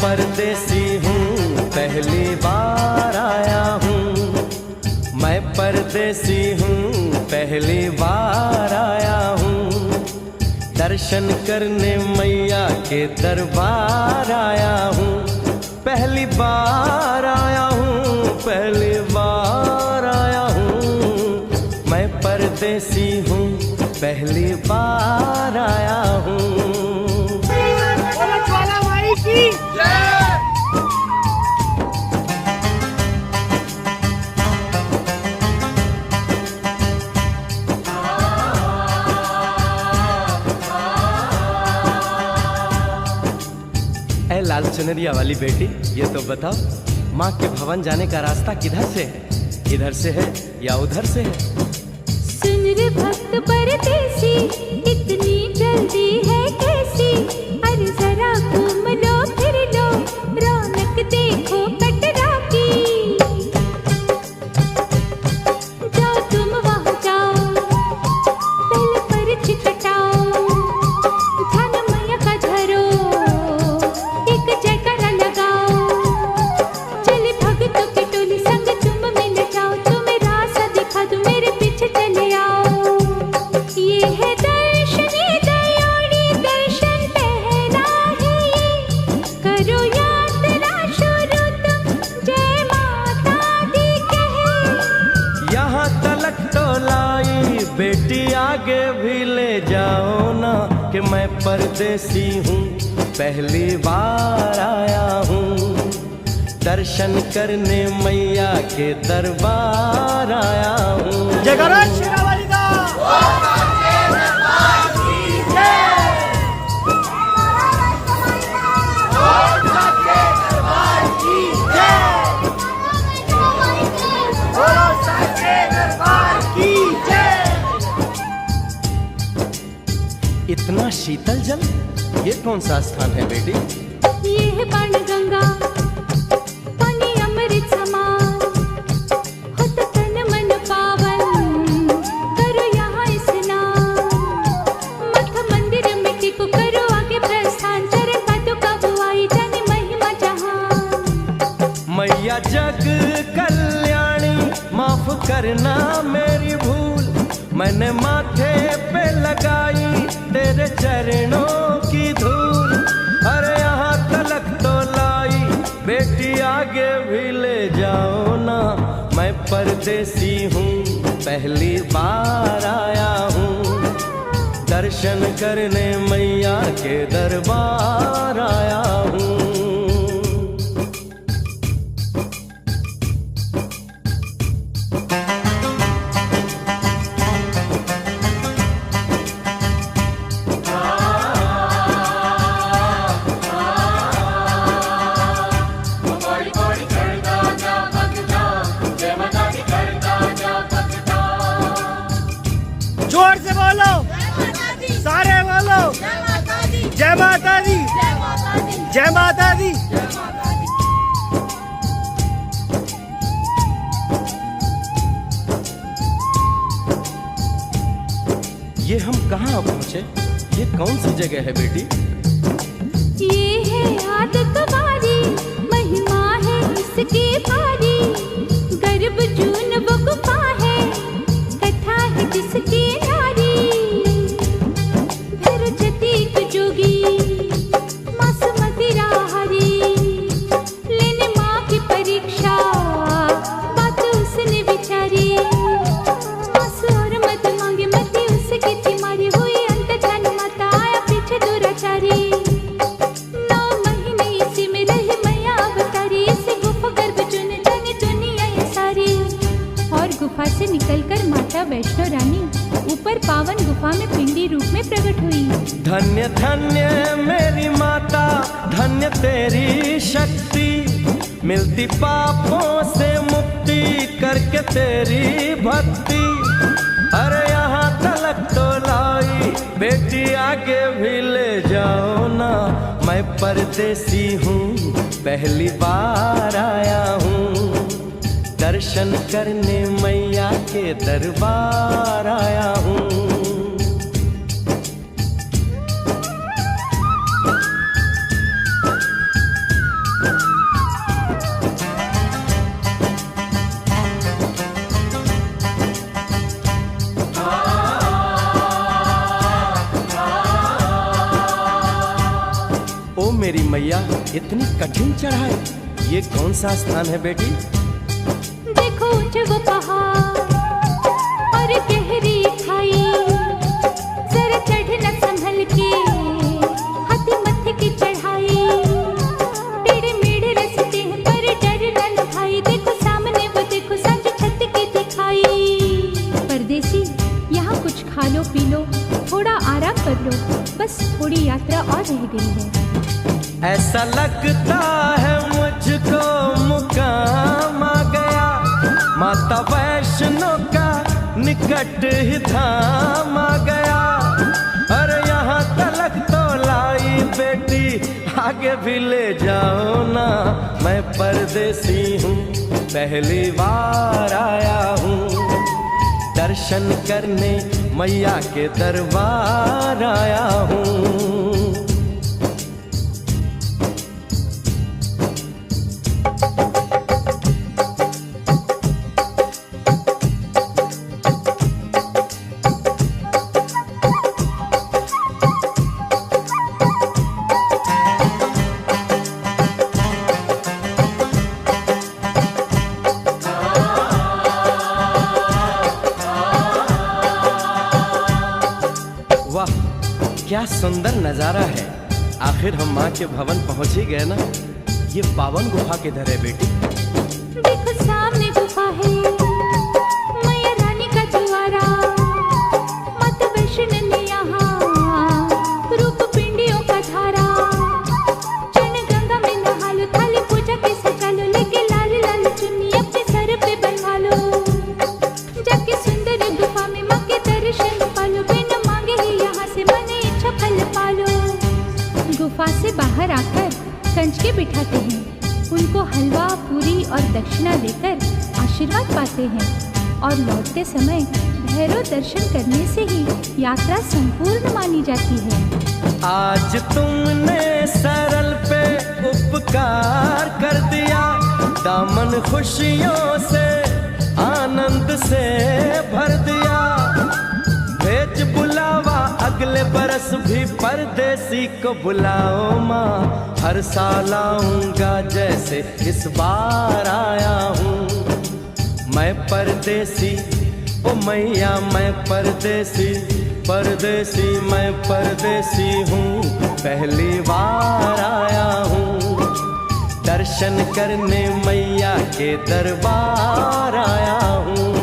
परदेसी हूँ पहली बार आया हूँ, मैं परदेसी हूँ पहली बार आया हूँ, दर्शन करने मैया के दरबार आया हूँ, पहली बार आया हूँ, पहली बार आया हूँ, मैं परदेसी हूँ पहली बार आया हूँ। ऐ लाल चुनरिया वाली बेटी, ये तो बताओ माँ के भवन जाने का रास्ता किधर से है? इधर से है या उधर से है? सुन रे भक्त परदेसी, इतनी जल्दी है कैसी? अरे जरा घूम लो फिर लो, रौनक देखो कटरा की। जाओ तुम वहाँ जाओ, पहले परिचय कटाओ, ध्यान मैया का धरो, एक जयकारा लगाओ, चले भक्तों की टोली संग तुम मिल जाओ, तुम्हें रास्ता दिखा दूं, मेरे पीछे चले आओ। ये है दर्शनी दयोड़ी, दर्शन पहला है ये, करो यात्रा शुरू तुम, जय माता दी कहे। यहाँ तलक तो लाई बेटी, आगे भी ले जाओ ना, कि मैं परदेसी हूँ पहली बार आया हूँ, दर्शन करने मैया के दरबार आया हूँ। जयकारा शेरावाली का। इतना शीतल जल, ये कौन सा स्थान है बेटी? ये है बाणगंगा, पानी अमृत समान, होता तन मन पावन, करो यहाँ स्नान, मठ मंदिर में टिको, करो आगे प्रस्थान, चरण पादुका बुआई, जाने महिमा जहान। मैया जग कल्याणी, माफ करना मेरी भूल, मैंने माथे पे लगाई तेरे चरणों की धूल, अरे यहाँ तलक तो लाई बेटी, आगे भी ले जाओ ना, मैं परदेसी हूँ पहली बार आया हूँ, दर्शन करने मैया के दरबार आया हूँ। जोर से बोलो, सारे बोलो, जय माता दी, जय माता दी। ये हम कहाँ पहुँचे? ये कौन सी जगह है बेटी? ये है आदत बारी, महिमा है इसकी भारी, गर्भ जून वो गुफा है, कथा है जिसकी नारी, भैरव जतीक जोगी, मासूमती राहरी, लेने माँ की परीक्षा, बात उसने विचारी, मासू और मत मांगे मती उसकी थी मारी, हुई अंत जान माता, आया पीछे दुराचारी, 9 महीने इसी में रही मैया अवतारी, इसी गुफा गर्भ चुन जाने दुनिया ये सारी। और गुफा से निकलकर माता वैष्णो रानी ऊपर पावन गुफा में पिंडी रूप में प्रकट हुई। धन्य धन्य मेरी माता, धन्य तेरी शक्ति, मिलती पापों से मुक्ति करके तेरी भक्ति, अरे यहाँ तलक तो लाई बेटी, आगे भी ले जाओ ना, मैं परदेसी हूँ पहली बार आया हूँ, दर्शन करने मैया के दरबार आया हूँ। ओ मेरी मैया, इतनी कठिन चढ़ाई, ये कौन सा स्थान है बेटी? देखो ऊंचे वो पहाड़ और गहरी खाई, जरा चढ़ना संभल के, हाथी मत्थे की चढ़ाई। टेढ़े मेढ़े रास्ते हैं पर डरना न भाई, देखो सामने वो देखो सांझ छत की दिखाई। परदेसी यहाँ कुछ खा लो पी लो, थोड़ा आराम कर लो, बस थोड़ी यात्रा और रह गई है। ऐसा लगता है मुझको मुकाम आ गया, माता वैष्णो का निकट ही धाम आ गया। अरे यहाँ तलक तो लाई बेटी, आगे भी ले जाओ ना, मैं परदेसी हूँ, पहली बार आया हूँ। दर्शन करने मैया के दरबार आया हूँ। वाह, क्या सुंदर नजारा है। आखिर हम माँ के भवन पहुंच ही गए ना। ये पावन गुफा किधर है बेटी? देखो सामने गुफा है, मैया रानी का द्वारा। माता वैष्णो ने यहाँ रूप पिंडियों का धारा। चरण गंगा में नहा लो, थाली पूजा के सजा लो, लेके लाल लाल चुन्नी अपने सर पे बनवा लो। जाके सुंदर गुफा में माँ के दर्शन पालो, बिना मांगे ही यहाँ से मन इच्छा फल पालो। गुफा से बाहर आकर कंच के बिठाते हैं, उनको हलवा पूरी और दक्षिणा देकर आशीर्वाद पाते हैं, और लौटते समय भैरव दर्शन करने से ही यात्रा संपूर्ण मानी जाती है। आज तुमने सरल पे उपकार कर दिया, दामन खुशियों से आनंद से भर दिया। भेज बुलावा अगले बरस भी परदेसी को बुलाओ माँ, हर साल आऊंगा जैसे इस बार आया हूँ। मैं परदेसी, ओ मैया मैं परदेसी, परदेसी मैं परदेसी हूँ, पहली बार आया हूँ। दर्शन करने मैया के दरबार आया हूँ।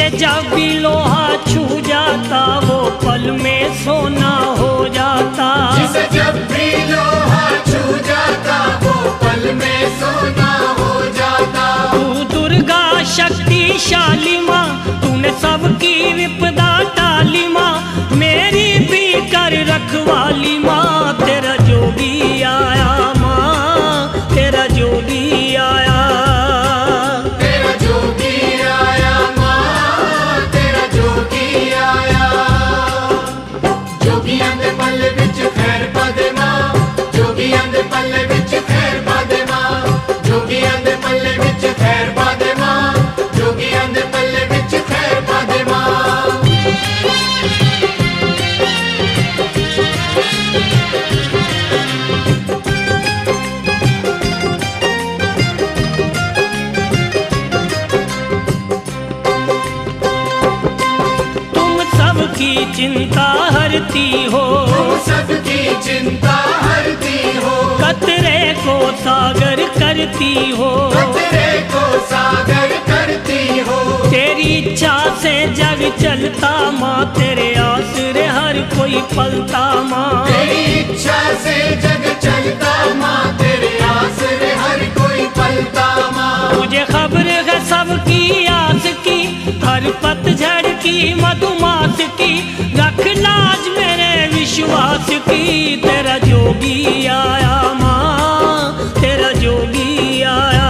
जिसे जब भी लोहा छू जाता वो पल में सोना हो जाता। जिसे जब भी लोहा छू जाता वो पल में सोना हो जाता। तू दुर्गा शक्तिशाली माँ, तूने सबकी विपदा टाली माँ, मेरी भी कर रखवाली माँ। तेरा जोगी आया माँ, तेरा जोगी आया। तेरा जोगी आया माँ, तेरा जोगी आया। जोगियां दे पल्ले विच खैर पा दे माँ, जोगियां दे पल्ले विच खैर पा दे माँ, जोगियां दे पल्ले विच खैर पा दे माँ, जोगियां दे पल्ले विच खैर पा दे माँ। तुम सबकी चिंता हरती हो, तुम सबकी चिंता हरती हो, कतरे को सागर करती हो। कतरे को सागर करती हो। तेरी इच्छा से जग चलता माँ, तेरे आसरे हर कोई पलता माँ। तेरी इच्छा से जग चलता माँ, तेरे आसरे हर कोई पलता माँ। तुझे खबर है सबकी आस की, हर पतझड़ की मधुमास की, रख लाज मेरे विश्वास की। तेरा जोगी आया माँ, तेरा जोगी आया।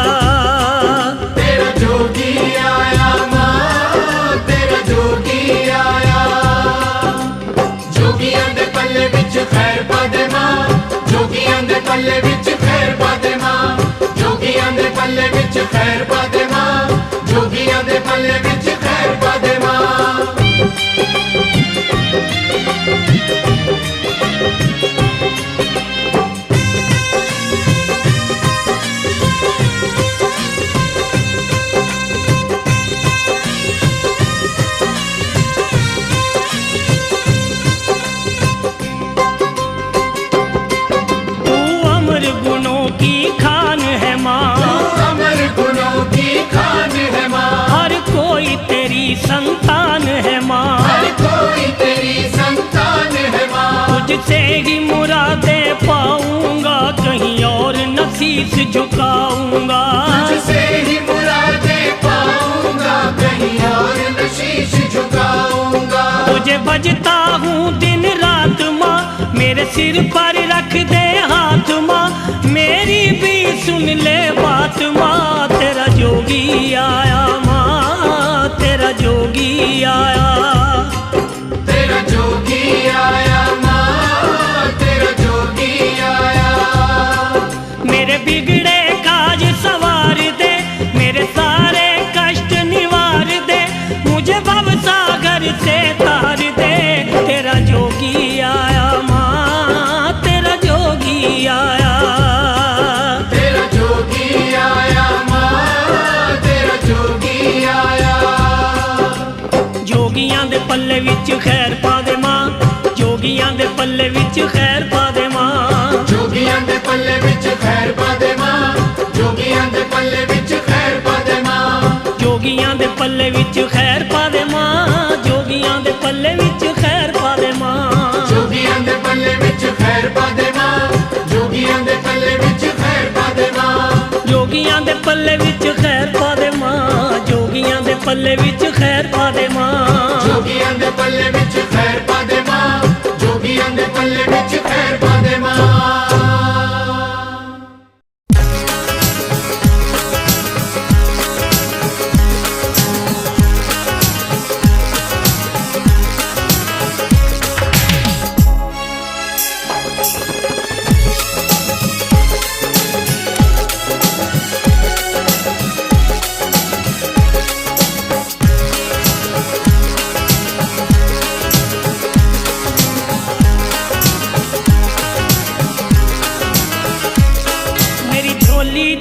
तेरा जोगी आया माँ, तेरा जोगी आया। जोगियां दे पल्ले विच खैर पा दे माँ, जोगियां दे पल्ले विच खैर पा दे माँ, जोगियां दे पल्ले विच खैर पा दे माँ, जोगियां दे पल्ले विच खैर पा दे माँ। तू अमर गुणों की खान है माँ, अमर गुणों की खान है माँ, हर कोई तेरी संतान है माँ। हर कोई तेरी संतान है माँ। तुझसे ही मुरादें पाऊंगा, कहीं और न शीश झुकाऊंगा। तुझसे ही मुरादें पाऊंगा, कहीं और न शीश झुकाऊंगा। तुझे बजता हूँ दिन रात माँ, मेरे सिर पर रख दे हाथ माँ, मेरी भी सुन ले बात माँ। तेरा जोगी आया माँ, तेरा जोगी आया। तेरा जोगी आया माँ, तेरा जोगी आया। मेरे बिगड़े काज सवार दे, मेरे सारे कष्ट निवार दे, मुझे भव सागर से तार दे। तेरा जोगी आया माँ, तेरा जोगी आया। तेरा जोगी आया माँ, तेरा जोगी आया। जोगियां दे पल्ले विच खैर पा दे माँ, जोगियां दे पल्ले विच खैर पा दे माँ। जोगियां दे पल्ले विच खैर पा दे माँ, जोगियां दे पल्ले विच खैर पा दे माँ। जोगियां दे पल्ले विच खैर पा दे माँ, जोगियां दे पल्ले विच खैर पा दे माँ। जोगियां दे पल्ले विच खैर पा दे माँ, जोगियां दे पल्ले विच खैर पा दे माँ। जोगियां दे पल्ले विच खैर पा दे माँ, जोगियां दे पल्ले विच खैर पा दे माँ। जोगियां दे पल्ले विच खैर पा दे माँ, जोगियां दे पल्ले विच खैर पा दे माँ।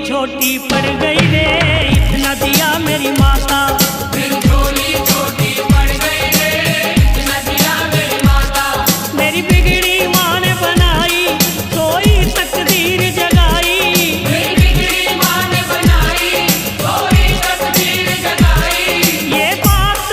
छोटी पड़ गई रे, इतना दिया मेरी माता। मेरी झोली छोटी पड़ गई रे, इतना दिया मेरी माता। मेरी बिगड़ी माँ ने बनाई, सोई तकदीर जगाई। मेरी बिगड़ी माँ ने बनाई, सोई तकदीर जगाई। ये बात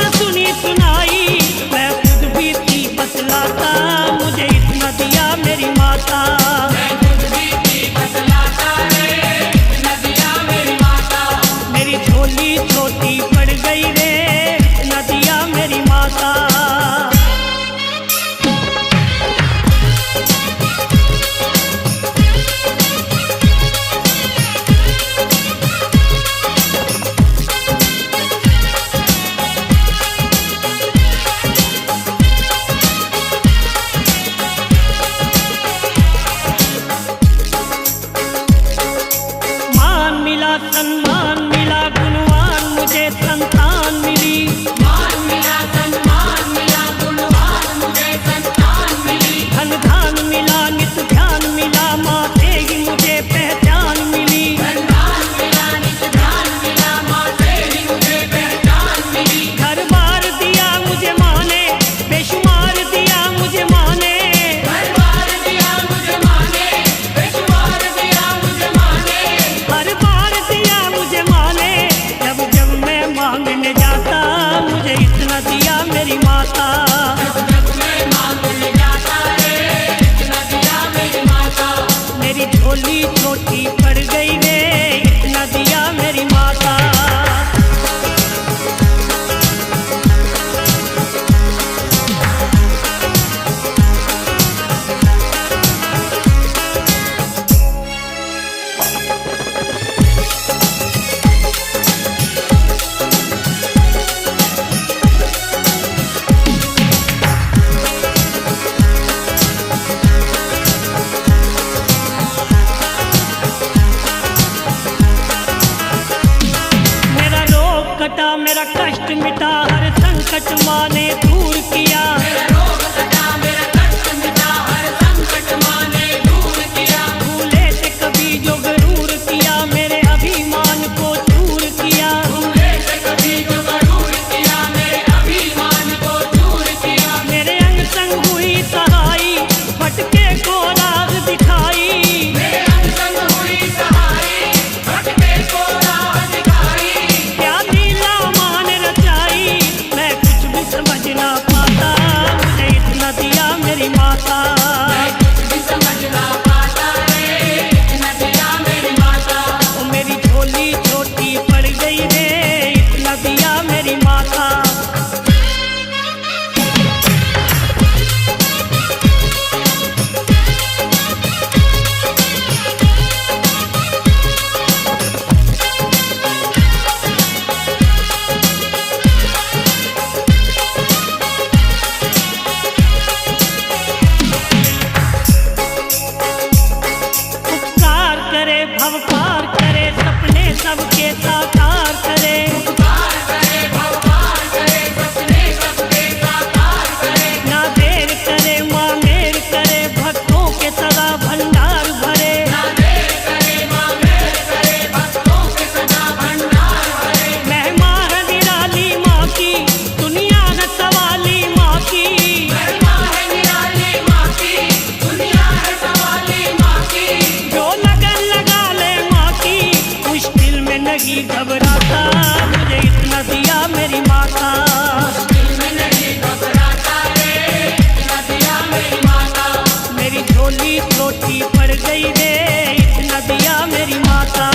मेरा कष्ट मिटा, हर संकट माँ ने दूर किया। मेरा रोग हटा, मेरा कष्ट मिटा, हर संकट माँ ने दूर किया। भूले थे कभी जो गरूर किया, मेरे अभिमान को चूर किया। भूले थे कभी जो गरूर किया, मेरे अभिमान को दूर किया। मेरे अंग संग हुई सहाई, भटके को राह दिखाई। मेरे अंग संग हुई सहाई, भटके को राह दिखाई। क्या लीला माँ ने रचाई, मैं कुछ भी समझ ना पाता। मुझे इतना दिया मेरी माता, मैं कुछ भी समझ ना पाता रे, इतना दिया मेरी माता। ओ मेरी झोली छोटी पड़ गई रे, इतना दिया मेरी माता। उपकार करे भव पार करे, सपने सबके साकार करे। उपकार करे, भवपार करे, सपने सबके साकार करे। ना देर करे माँ मेर करे, भक्तों के सदा भंडार भरे। ना देर करे, माँ मेर करे, भक्तों के सदा भंडार भरे। महिमा है निराली माँ की, दुनिया है सवाली माँ की। महिमा है निराली माँ की, दुनिया है सवाली माँ की। जो लगन लगा ले माँ की, मुश्किल में नहीं घबराता। मुझे इतना दिया मेरी माता, दिल में नहीं घबराता रे, इतना दिया मेरी माता। मेरी झोली छोटी पड़ गई रे, इतना दिया मेरी माता।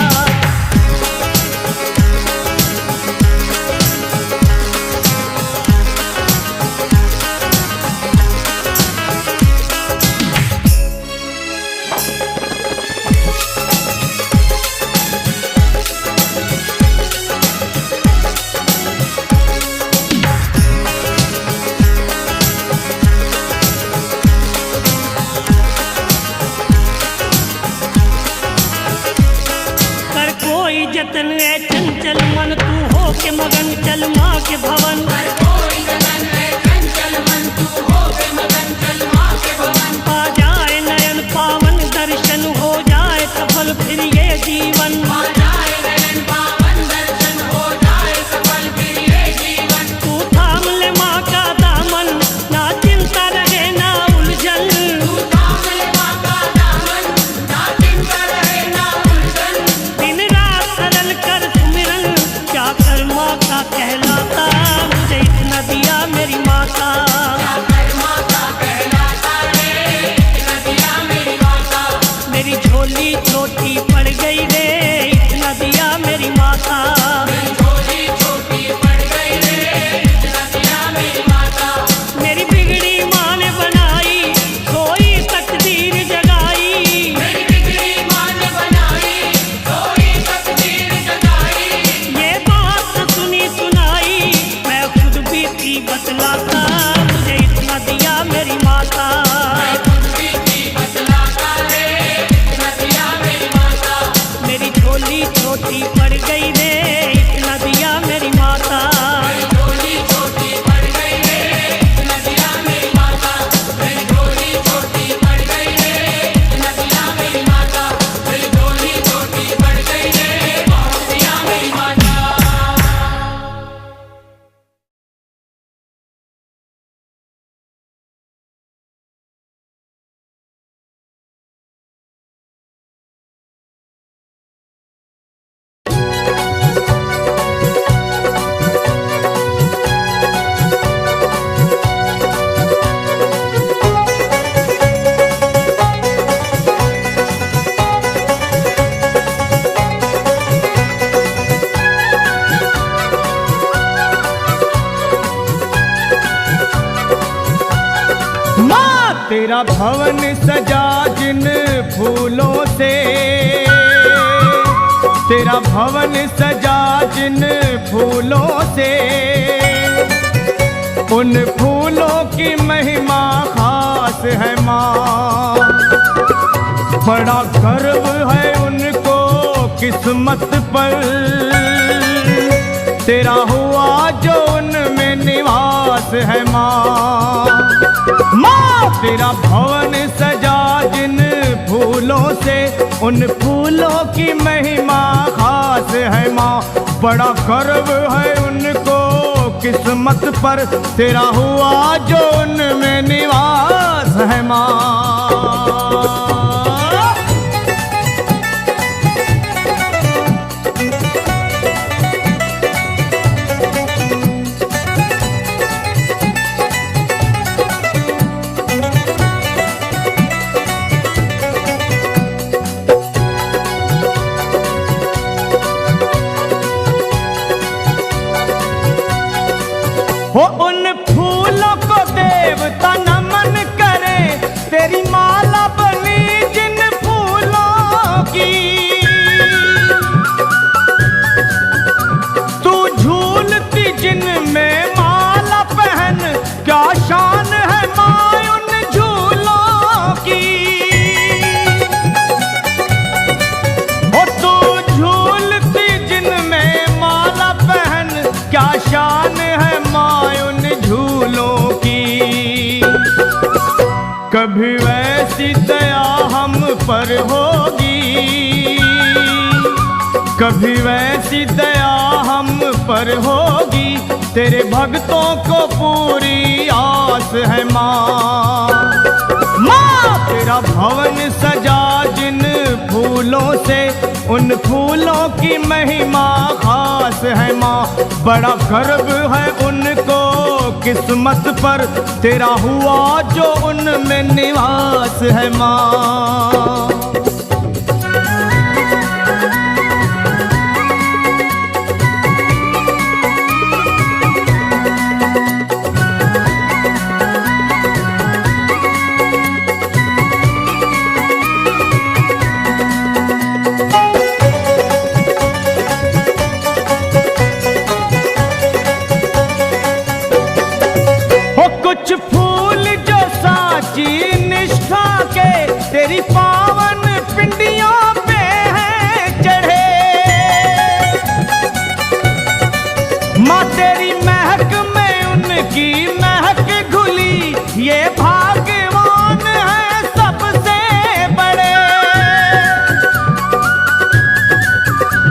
कर कोई जतन है चंचल मन, तू हो के मगन चल माँ के भवन। हर कोई गगन है चंचल मन, तू हो के मगन चल माँ के भवन। आ जाए नयन पावन दर्शन, हो जाए सफल फिर ये जीवन। आ जाए नयन पावन दर्शन, हो जाए सफल फिर ये जीवन। तू थाम ले माँ का दामन, ना चिंता रहे ना उलझन। तू थाम ले माँ का दामन, ना चिंता रहे ना उलझन। दिन रात सरल कर सुमिरन, क्या कर माँ का कहलाता। मुझे इतना दिया मेरी माता, कर माता कहलाता रे, इतना दिया मेरी माता। मेरी झोली छोटी पड़ गई रे, इतना दिया मेरी माता। मेरी झोली छोटी पड़ गई रे, इतना दिया मेरी माता। मेरी बिगड़ी माँ ने बनाई, कोई तकदीर जगाई। मेरी बिगड़ी माँ ने बनाई, कोई तकदीर जगाई। ये बात सुनी सुनाई, मैं खुद भी थी बतलाता। मुझे इतना दिया मेरी माता, मैं खुद भी थी बतलाता रे, इतना दिया मेरी माता। मेरी झोली छोटी पड़ गई रे, इतना दिया मेरी माता। मेरी झोली छोटी पड़ गई रे, इतना दिया मेरी माता। मेरी झोली छोटी पड़ गई रे, इतना दिया मेरी माता। मेरी झोली छोटी पड़ गई रे, बहुत दिया मेरी माता। तेरा भवन सजा जिन फूलों से, तेरा भवन सजा जिन फूलों से, उन फूलों की महिमा खास है माँ। बड़ा गर्व है उनको किस्मत पर, तेरा हुआ जो उनमें निवास है माँ। माँ तेरा भवन सजा जिन फूलों से, उन फूलों की महिमा खास है माँ। बड़ा गर्व है उनको किस्मत पर, तेरा हुआ जो उनमें निवास है माँ। हो उन फूलों को देवता नमन करे, तेरी माला बनी जिन फूलों की। तू झूलती जिन में माला पहन, क्या शान है माँ उन झूलों की। हो तू झूलती जिन में माला पहन, क्या शान है झूलों की। कभी वैसी दया हम पर होगी, कभी वैसी दया हम पर होगी, तेरे भक्तों को पूरी आस है माँ। माँ तेरा भवन सजा जिन फूलों से, उन फूलों की महिमा खास है माँ। बड़ा गर्व है उनको किस्मत पर, तेरा हुआ जो उनमें निवास है माँ। कुछ फूल जो साची निष्ठा के, तेरी पावन पिंडियों पे हैं चढ़े। माँ तेरी महक में उनकी महक घुली, ये भाग्यवान है सबसे बड़े।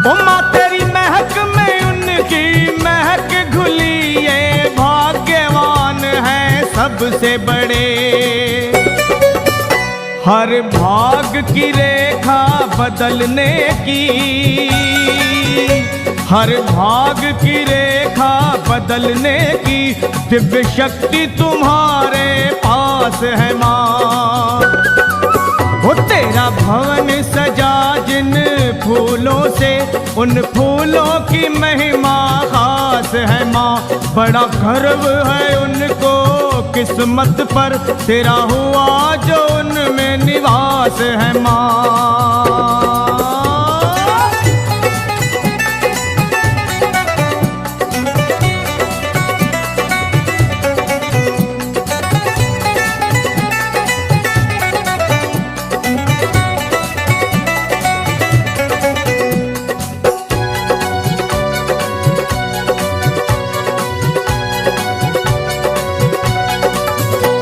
ओ माँ तेरी महक में उनकी महक घुली, ये भाग्यवान है सबसे बड़े। हर भाग की रेखा बदलने की, हर भाग की रेखा बदलने की, दिव्य शक्ति तुम्हारे पास है माँ। वो तेरा भवन सजा जिन फूलों से, उन फूलों की महिमा खास है माँ। बड़ा गर्व है उनको किस्मत पर, तेरा हुआ जो उनमें निवास है माँ।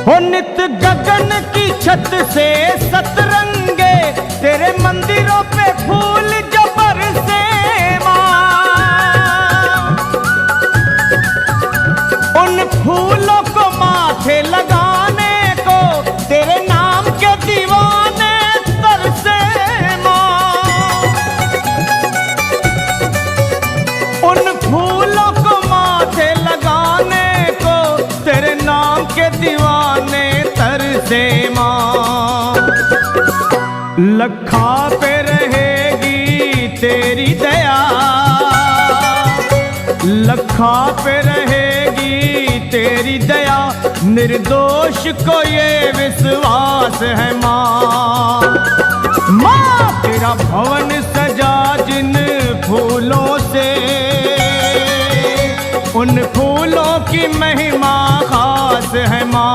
हो नित गगन की छत से सतरंगे, तेरे मंदिरों पे फूल जो बरसे माँ। उन फूलों को माथे लगाने को, तेरे नाम के दीवाने तरसे माँ। उन फूलों को माथे लगाने को, तेरे नाम के दीवाने तरसे माँ। लखा पे रहेगी तेरी दया, लखा पे रहेगी तेरी दया, निर्दोष को ये विश्वास है माँ। माँ तेरा भवन सजा जिन फूलों से, उन फूलों की महिमा खास है माँ।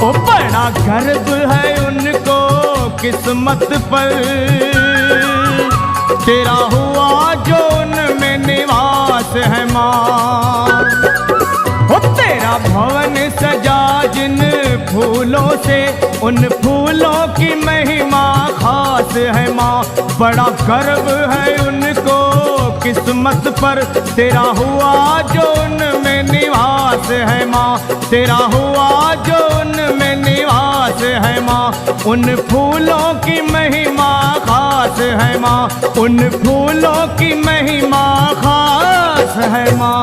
ओ बड़ा गर्व है उनको किस्मत पर, तेरा हुआ जो उनमें निवास से उन फूलों की महिमा खास है माँ। बड़ा गर्व है उनको किस्मत पर, तेरा हुआ जो उनमें निवास है माँ। तेरा हुआ जो उनमें निवास है माँ। उन फूलों की महिमा खास है माँ। उन फूलों की महिमा खास है माँ।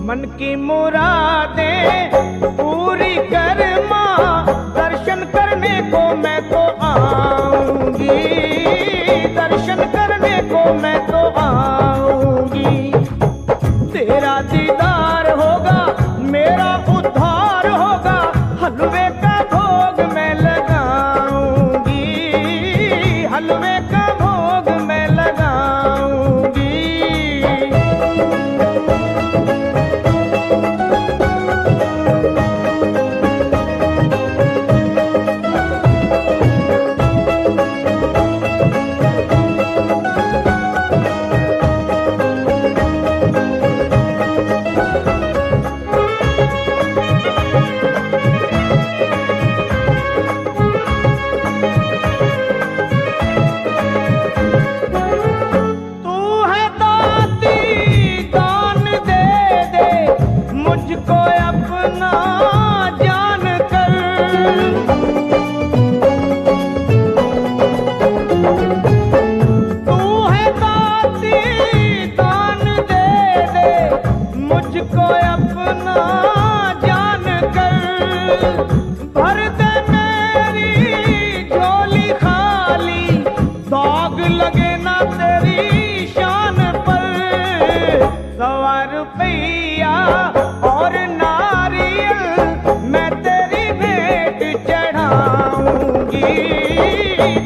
मन की मुरादें पूरी कर माँ, दर्शन करने को मैं तो आऊंगी। दर्शन करने को मैं तो आऊंगी। तेरा दीदार होगा, मेरा उद्धार होगा। हलवे का भोग मैं लगाऊंगी। हलवे का भोग मैं लगाऊंगी।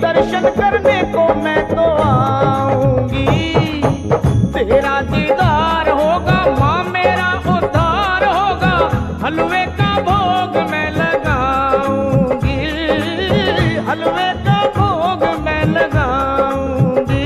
दर्शन करने को मैं तो आऊंगी। तेरा दीदार होगा माँ, मेरा उद्धार होगा। हलवे का भोग मैं लगाऊंगी। हलवे का भोग मैं लगाऊंगी।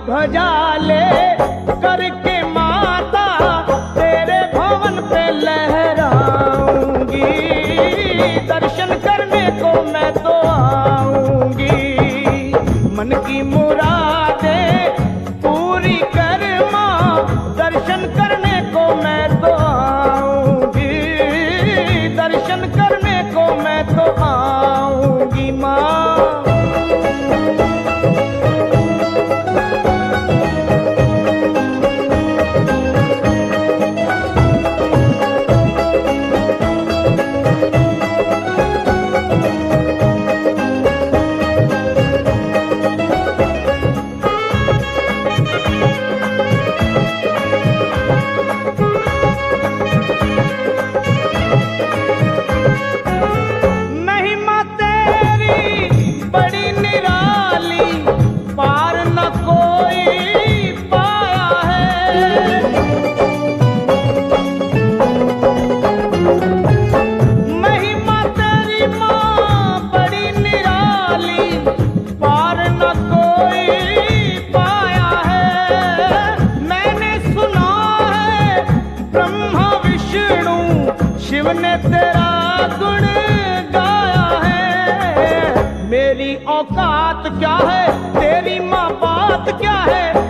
ध्वजा ले करके माता तेरे भवन पे लहराऊंगी। दर्शन करने को मैं तो आऊंगी। मन की मुरादें पूरी कर माँ, दर्शन कर शिव ने तेरा गुण गाया है। मेरी औकात क्या है, तेरी माँ बात क्या है,